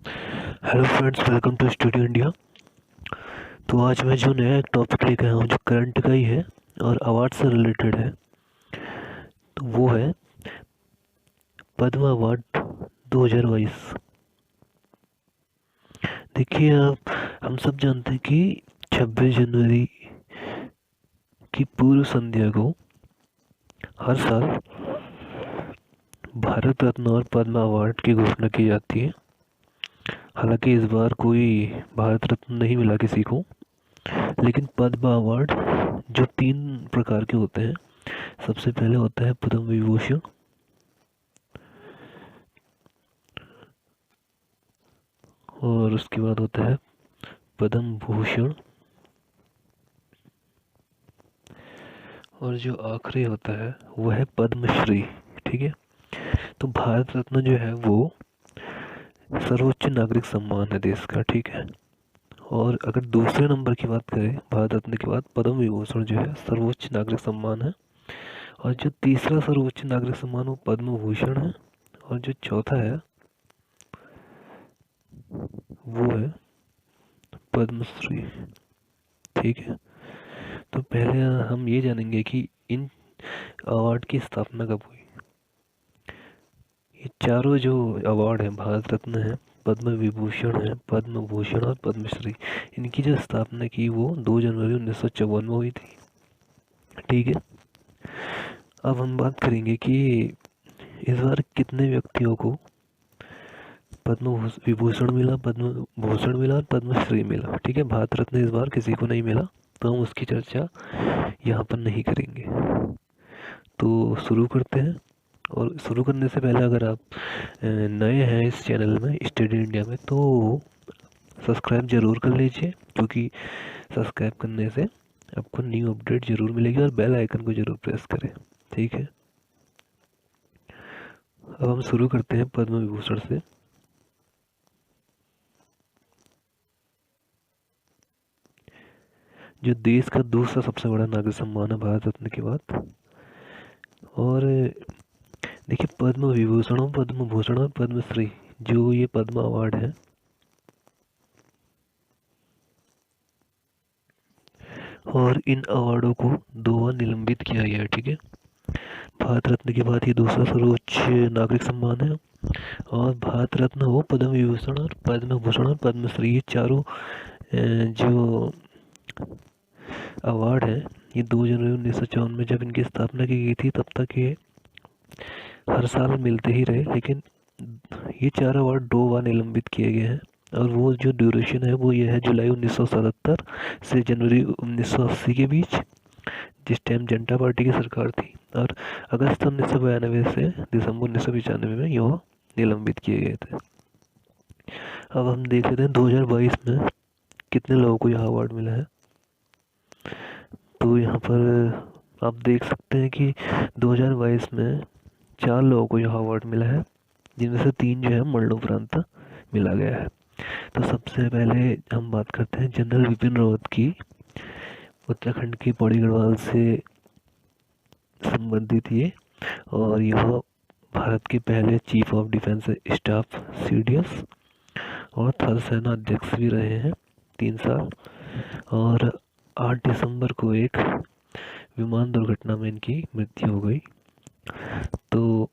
Hello friends, welcome to Studio India. तो आज मैं जो नया एक टॉपिक लेकर आया हूँ जो करंट का ही है और अवार्ड से रिलेटेड है, तो वो है पद्म अवार्ड 2022। देखिए, आप हम सब जानते हैं कि 26 जनवरी की पूर्व संध्या को हर साल भारत रत्न और पद्म अवार्ड की घोषणा की जाती है। हालांकि इस बार कोई भारत रत्न नहीं मिला किसी को, लेकिन पद्म अवार्ड जो 3 प्रकार के होते हैं। सबसे पहले होता है पद्म विभूषण, और उसके बाद होता है पद्म भूषण, और जो आखिरी होता है वो है पद्मश्री। ठीक है। तो भारत रत्न जो है वो सर्वोच्च नागरिक सम्मान है देश का। ठीक है। और अगर दूसरे नंबर की बात करें भारत रत्न के बाद, पद्म विभूषण जो है सर्वोच्च नागरिक सम्मान है। और जो तीसरा सर्वोच्च नागरिक सम्मान वो पद्म भूषण है। और जो चौथा है वो है पद्मश्री। ठीक है। तो पहले हम ये जानेंगे कि इन अवार्ड की स्थापना कब हुई। ये चारों जो अवार्ड हैं, भारत रत्न है, पद्म विभूषण है, पद्म भूषण और पद्मश्री, इनकी जो स्थापना की वो 2 जनवरी 1954 में हुई थी। ठीक है। अब हम बात करेंगे कि इस बार कितने व्यक्तियों को पद्म विभूषण मिला, पद्म भूषण मिला और पद्मश्री मिला। ठीक है। भारत रत्न इस बार किसी को नहीं मिला, तो हम उसकी चर्चा यहाँ पर नहीं करेंगे। तो शुरू करते हैं। और शुरू करने से पहले अगर आप नए हैं इस चैनल में, स्टडी इंडिया में, तो सब्सक्राइब ज़रूर कर लीजिए, क्योंकि सब्सक्राइब करने से आपको न्यू अपडेट ज़रूर मिलेगी, और बेल आइकन को ज़रूर प्रेस करें। ठीक है। अब हम शुरू करते हैं पद्म विभूषण से। जो देश का दूसरा सबसे बड़ा नागरिक सम्मान है भारत रत्न के बाद। और देखिए, पद्म विभूषण, पद्म भूषण और पद्मश्री, जो ये पद्म अवार्ड है, और इन अवार्डों को 2 बार निलंबित किया गया है। ठीक है। भारत रत्न के बाद ये दूसरा सर्वोच्च नागरिक सम्मान है। और भारत रत्न हो, पद्म विभूषण और पद्म भूषण और पद्मश्री, ये चारों जो अवार्ड है, ये 2 जनवरी 1954 में जब इनकी स्थापना की गई थी तब तक ये हर साल मिलते ही रहे। लेकिन ये 4 अवार्ड 2 बार निलंबित किए गए हैं। और वो जो ड्यूरेशन है वो ये है जुलाई 1977 से जनवरी 1980 के बीच, जिस टाइम जनता पार्टी की सरकार थी। और अगस्त 1992 से दिसंबर 1995 में यह निलंबित किए गए थे। अब हम देख लेते हैं 2022 में कितने लोगों को यह अवार्ड मिला है। तो यहाँ पर आप देख सकते हैं कि 2022 में 4 लोगों को यह अवार्ड मिला है, जिनमें से 3 जो है मरणोपरांत मिला गया है। तो सबसे पहले हम बात करते हैं जनरल विपिन रावत की। उत्तराखंड के पौड़ी गढ़वाल से संबंधित ये, और यह भारत के पहले chief of defence staff CDS और थल सेना अध्यक्ष भी रहे हैं 3 साल। और 8 दिसंबर को एक विमान दुर्घटना में इनकी मृत्यु हो गई। तो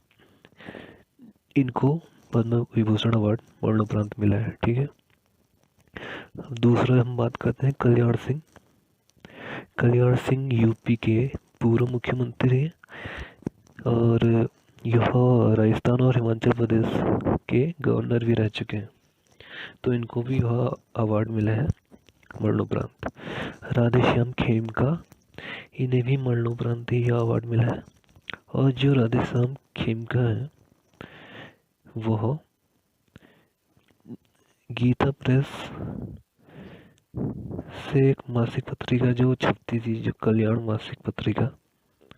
इनको पद्म विभूषण अवार्ड मरणोपरांत मिला है। ठीक है। दूसरा हम बात करते हैं कल्याण सिंह। कल्याण सिंह यूपी के पूर्व मुख्यमंत्री हैं, और यह राजस्थान और हिमाचल प्रदेश के गवर्नर भी रह चुके हैं। तो इनको भी यह अवार्ड मिला है मरणोपरांत। राधेश्याम खेमका, इन्हें भी मरणोपरांत ही यह अवार्ड मिला है। और जो राधेश्याम खेमका है वह गीता प्रेस से एक मासिक पत्रिका जो छपती थी, जो कल्याण मासिक पत्रिका,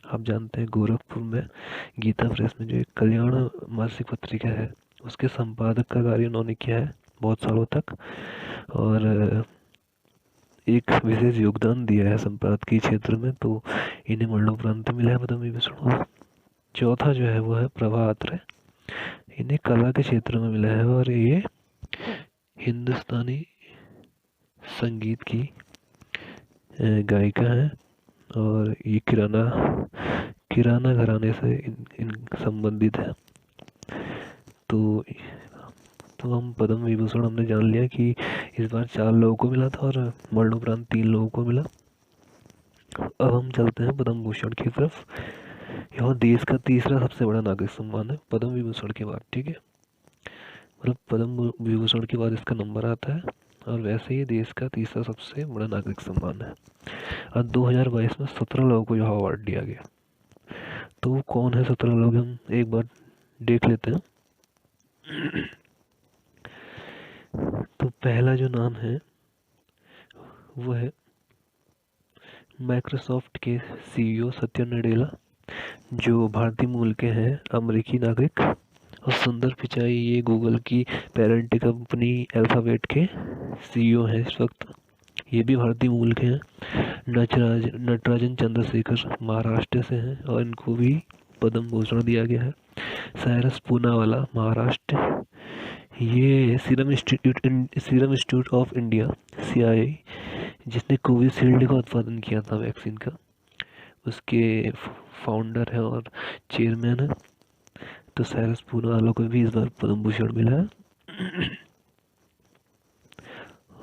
आप जानते हैं गोरखपुर में गीता प्रेस में जो एक कल्याण मासिक पत्रिका है, उसके संपादक का कार्य उन्होंने किया है बहुत सालों तक। और एक विशेष योगदान दिया है संपादकीय क्षेत्र में। तो इन्हें मरणोपरांत मिला है पद्म विभूषण। चौथा जो है वो है प्रभा अत्रे, इन्हें कला के क्षेत्र में मिला है, और ये हिंदुस्तानी संगीत की गायिका है और ये किराना घराने से इन संबंधित है। तो हम पद्म विभूषण हमने जान लिया कि इस बार 4 लोगों को मिला था और मरणोपरांत 3 लोगों को मिला। अब हम चलते हैं पद्म भूषण की तरफ। यह देश का तीसरा सबसे बड़ा नागरिक सम्मान है पद्म विभूषण के बाद, ठीक है। मतलब पद्म विभूषण के बाद इसका नंबर आता है और वैसे ही देश का तीसरा सबसे बड़ा नागरिक सम्मान है। और 2022 में 17 लोगों को यह अवार्ड दिया गया। तो वो कौन है 17 लोग, हम एक बार देख लेते हैं। तो पहला जो नाम है वो है माइक्रोसॉफ्ट के सीईओ सत्या नडेला, जो भारतीय मूल के हैं, अमेरिकी नागरिक। और सुंदर पिचाई ये गूगल की पेरेंट कंपनी अल्फाबेट के सीईओ हैं इस वक्त, ये भी भारतीय मूल के हैं। नटराजन चंद्रशेखर महाराष्ट्र से हैं और इनको भी पद्म भूषण दिया गया है। साइरस पूनावाला महाराष्ट्र, ये serum institute of India CII, जिसने कोविशील्ड का उत्पादन किया था वैक्सीन का, उसके फाउंडर है और चेयरमैन है। तो साइरस पूनावाला को भी इस बार पद्म भूषण मिला है।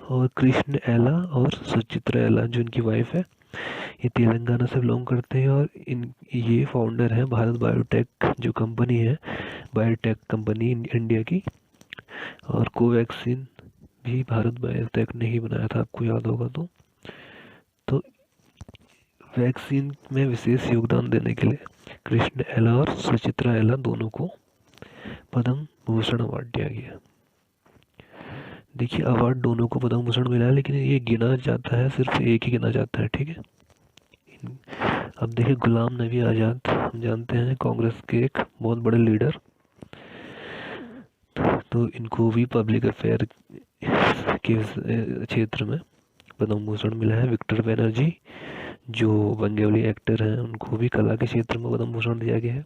और कृष्ण एला और सुचित्रा एला जो इनकी वाइफ है, ये तेलंगाना से बिलोंग करते हैं और ये फाउंडर है भारत बायोटेक जो कंपनी है, बायोटेक कंपनी इंडिया की। और कोवैक्सीन भी भारत बायोटेक ने ही बनाया था, आपको याद होगा। तो वैक्सीन में विशेष योगदान देने के लिए कृष्ण एला और सुचित्रा एला दोनों को पद्म भूषण अवार्ड दिया गया। देखिए, अवार्ड दोनों को पद्म भूषण मिला है, लेकिन ये गिना जाता है, सिर्फ एक ही गिना जाता है, ठीक है। अब देखिए, गुलाम नबी आज़ाद, हम जानते हैं कांग्रेस के एक बहुत बड़े लीडर, तो इनको भी पब्लिक अफेयर के क्षेत्र में पद्म भूषण मिला है। विक्टर बनर्जी जो बंगाली एक्टर हैं, उनको भी कला के क्षेत्र में पद्म भूषण दिया गया है।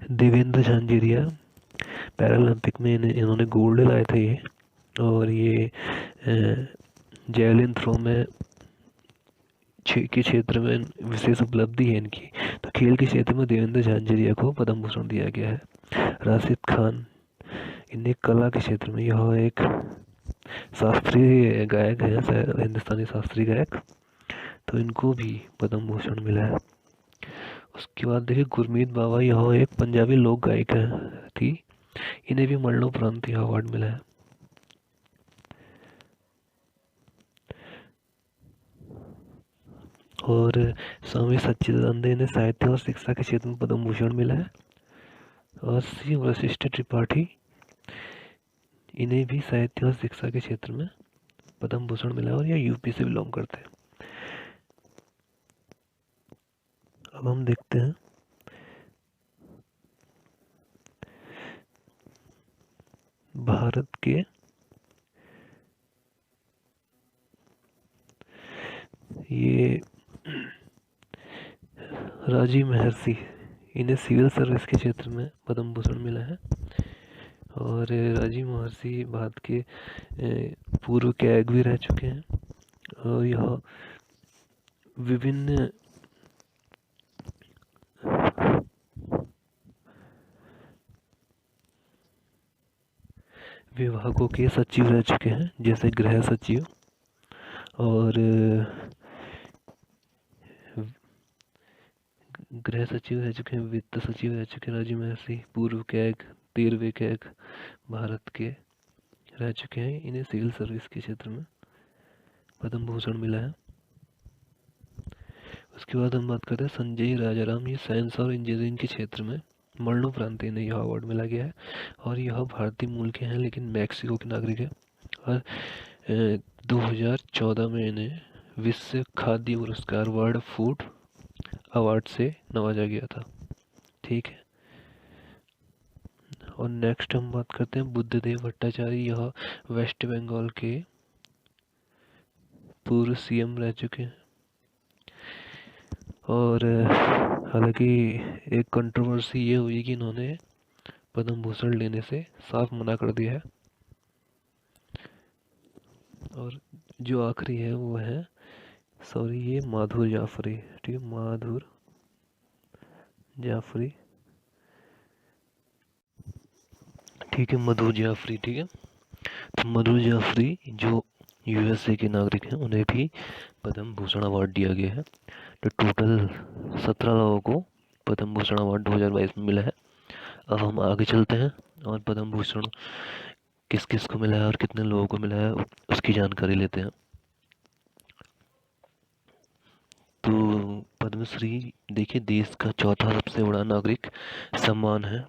देवेंद्र झांझरिया, पैरालंपिक में इन्होंने गोल्ड लाए थे ये, और ये जैवलिन थ्रो में के क्षेत्र में विशेष उपलब्धि है इनकी। तो खेल के क्षेत्र में देवेंद्र झांझरिया को पद्म भूषण दिया गया है। राशिद खान, इन्हें कला के क्षेत्र में, यह एक शास्त्रीय गायक है, हिंदुस्तानी शास्त्रीय गायक, तो इनको भी पद्म भूषण मिला है। उसके बाद देखिए गुरमीत बाबा, यह एक पंजाबी लोक गायिका थी, इन्हें भी मरणोपरांत यह अवार्ड मिला है। और स्वामी सच्चिदानंद, इन्हें साहित्य और शिक्षा के क्षेत्र में पद्म भूषण मिला है। और श्री वशिष्ठ त्रिपाठी, इन्हें भी साहित्य और शिक्षा के क्षेत्र में पद्म भूषण मिला है और यह यूपी से बिलोंग करते हैं। अब हम देखते हैं भारत के ये राजीव महर्षि, इन्हें सिविल सर्विस के क्षेत्र में पद्म भूषण मिला है। और राजीव महर्षि भारत के पूर्व कैग भी रह चुके हैं और यह विभिन्न विभागों के सचिव रह चुके हैं, जैसे गृह सचिव और गृह सचिव रह चुके हैं, वित्त सचिव रह चुके हैं राजीव महर्षि, पूर्व कैग 13वें कैग भारत के रह चुके हैं। इन्हें सिविल सर्विस के क्षेत्र में पद्म भूषण मिला है। उसके बाद हम बात करते हैं संजय राजाराम, ये साइंस और इंजीनियरिंग के क्षेत्र में मरणोपरांत इन्हें यह अवार्ड मिला गया है और यह भारतीय मूल के हैं लेकिन मैक्सिको के नागरिक है। और 2014 में इन्हें विश्व खाद्य पुरस्कार वर्ल्ड फूड अवार्ड से नवाजा गया था, ठीक है। और नेक्स्ट हम बात करते हैं बुद्धदेव भट्टाचार्य, यह वेस्ट बंगाल के पूर्व CM रह चुके हैं। और हालांकि एक कंट्रोवर्सी ये हुई कि इन्होंने पद्म भूषण लेने से साफ मना कर दिया है। और जो आखिरी है वो है, सॉरी, ये माधुर जाफरी, ठीक है, माधुर जाफरी, ठीक है, मधुर जाफरी, ठीक है। तो मधुर जाफरी जो यूएसए के नागरिक हैं, उन्हें भी पद्म भूषण अवार्ड दिया गया है। तो टोटल 17 लोगों को पद्म भूषण अवार्ड 2022 में मिला है। अब हम आगे चलते हैं और पद्म भूषण किस किस को मिला है और कितने लोगों को मिला है उसकी जानकारी लेते हैं। तो पद्मश्री देखिए देश का चौथा सबसे बड़ा नागरिक सम्मान है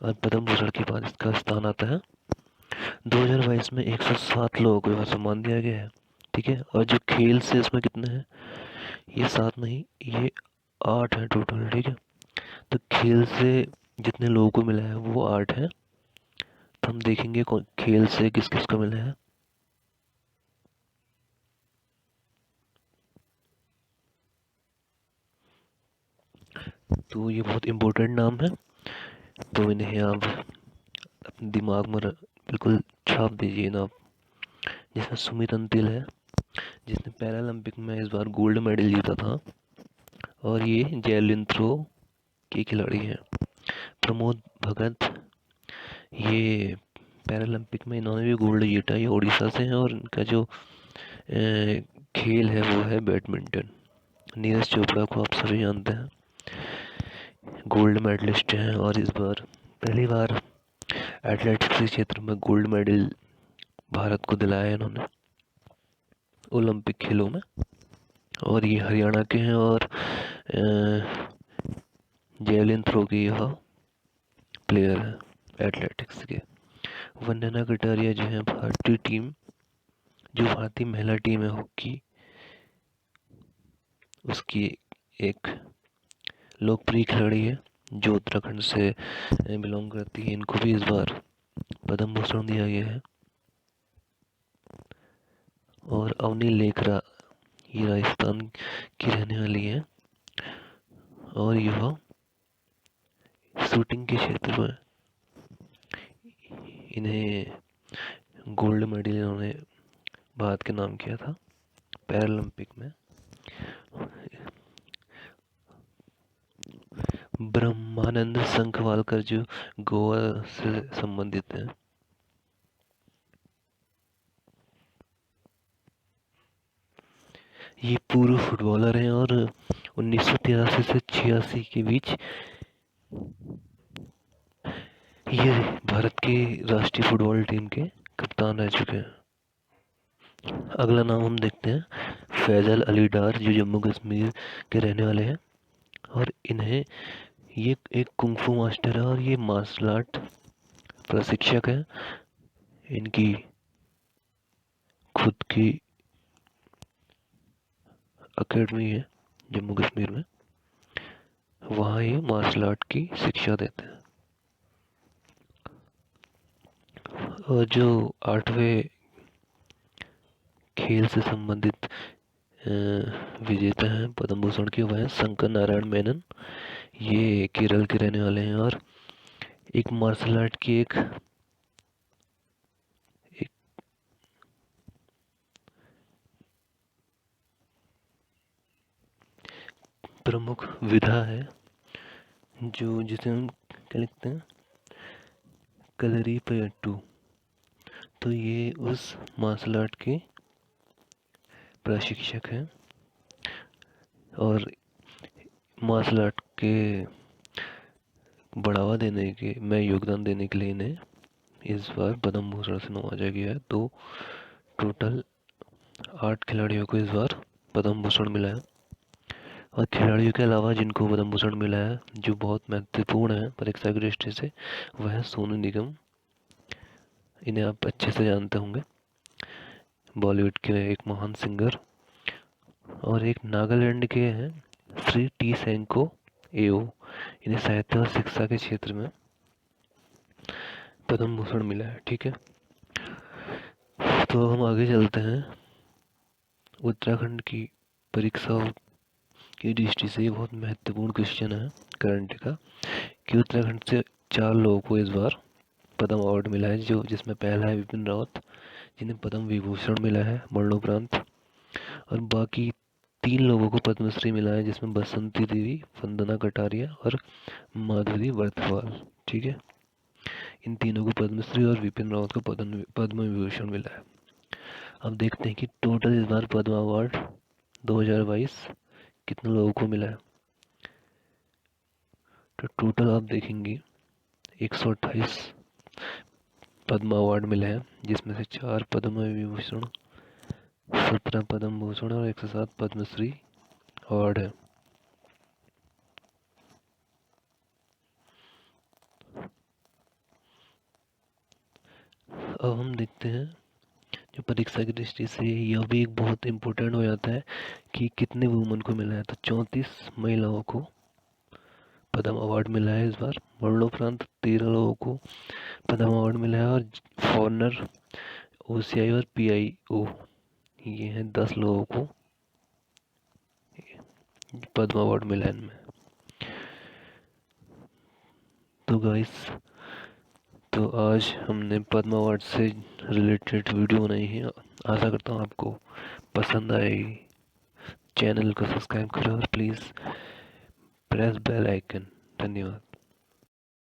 और पद्म भूषण के बाद इसका स्थान आता है। 2022 में 107 लोगों को यह सम्मान दिया गया है, ठीक है। और जो खेल से इसमें कितने हैं, ये 7 नहीं, ये 8 है टोटल, ठीक है। तो खेल से जितने लोगों को मिला है वो 8 है। तो हम देखेंगे खेल से किस किस को मिला है। तो ये बहुत इम्पोर्टेंट नाम है, तो इन्हें आप अपने दिमाग में बिल्कुल छाप दीजिए ना। जिसमें सुमित अंतिल है, जिसने पैरालंपिक में इस बार गोल्ड मेडल जीता था, और ये जैवलिन थ्रो के खिलाड़ी हैं। प्रमोद भगत, ये पैरालंपिक में इन्होंने भी गोल्ड जीता, ये उड़ीसा से हैं और इनका जो खेल है वो है बैडमिंटन। नीरज चोपड़ा को आप सभी जानते हैं, गोल्ड मेडलिस्ट हैं और इस बार पहली बार एथलेटिक्स के क्षेत्र में गोल्ड मेडल भारत को दिलाया है इन्होंने ओलंपिक खेलों में। और ये हरियाणा के हैं और जेवलिन थ्रो की यह प्लेयर है एथलेटिक्स के। वंदना कटारिया जो है भारतीय टीम, जो भारतीय महिला टीम है हॉकी, उसकी एक लोकप्रिय खिलाड़ी है जो उत्तराखंड से बिलोंग करती है। इनको भी इस बार पद्म भूषण दिया गया है। और अवनी लेखरा, ये राजस्थान की रहने वाली है और यह शूटिंग के क्षेत्र में इन्हें गोल्ड मेडल इन्होंने भारत के नाम किया था पैरालंपिक में। ब्रह्मानंद संखवालकर जो गोवा से संबंधित हैं, ये पूर्व फुटबॉलर हैं और 1983 से 86 के बीच ये भारत की राष्ट्रीय फुटबॉल टीम के कप्तान रह चुके हैं। अगला नाम हम देखते हैं, फैजल अली डार, जो जम्मू कश्मीर के रहने वाले हैं और इन्हें ये एक कुंफू मास्टर है और ये मार्शल आर्ट प्रशिक्षक है। इनकी खुद की अकेडमी है जम्मू कश्मीर में, वहाँ ये मार्शल आर्ट की शिक्षा देते हैं। और जो 8वें खेल से संबंधित विजेता हैं पद्म भूषण के, वह हैं शंकर नारायण मेनन। ये केरल के रहने वाले हैं और एक मार्शल आर्ट की एक प्रमुख विधा है जो जिसे हम क्या लिखते हैं, कलरीपयट्टू। तो ये उस मार्शल आर्ट के प्रशिक्षक हैं और मार्शल आर्ट के बढ़ावा देने के में योगदान देने के लिए इन्हें इस बार पद्म भूषण से नवाजा गया है। तो टोटल 8 खिलाड़ियों को इस बार पद्म भूषण मिला है। और खिलाड़ियों के अलावा जिनको पद्म भूषण मिला है, जो बहुत महत्वपूर्ण है परीक्षा की दृष्टि से, वह है सोनू निगम। इन्हें आप अच्छे से जानते होंगे, बॉलीवुड के एक महान सिंगर। और एक नागालैंड के हैं श्री टी सेंको एओ, इन्हें साहित्य और शिक्षा के क्षेत्र में पद्म भूषण मिला है, ठीक है। तो हम आगे चलते हैं। उत्तराखंड की परीक्षाओं की दृष्टि से ये बहुत महत्वपूर्ण क्वेश्चन है करंट का, कि उत्तराखंड से 4 लोगों को इस बार पद्म अवार्ड मिला है, जो जिसमें पहला है विपिन रावत, जिन्हें पद्म विभूषण मिला है मरणोपरांत। और बाकी 3 लोगों को पद्मश्री मिला है, जिसमें बसंती देवी, वंदना कटारिया और माधुरी वर्तवाल। ठीक है, इन तीनों को पद्मश्री और विपिन रावत को पद्म विभूषण मिला है। अब देखते हैं कि टोटल इस बार पद्म अवार्ड 2022 कितने लोगों को मिला है। तो टोटल आप देखेंगे 128 पद्म अवार्ड मिले हैं, जिसमें से 4 पद्म विभूषण, 17 पद्म भूषण और 107 पद्मश्री अवार्ड है। अब हम देखते हैं जो परीक्षा की दृष्टि से यह भी एक बहुत इम्पोर्टेंट हो जाता है कि कितने वुमन को मिला है। तो 34 महिलाओं को पद्म अवार्ड मिला है इस बार। मरणोपरांत 13 लोगों को पद्म अवार्ड मिला है। और फॉरनर, ओसीआई और पीआईओ, ये हैं 10 लोगों को पद्म अवार्ड मिला है इनमें। तो गाइस, तो आज हमने पद्म अवार्ड से रिलेटेड वीडियो बनाई है। आशा करता हूँ आपको पसंद आएगी। चैनल को सब्सक्राइब करो और प्लीज़ प्रेस बेल आइकन। धन्यवाद।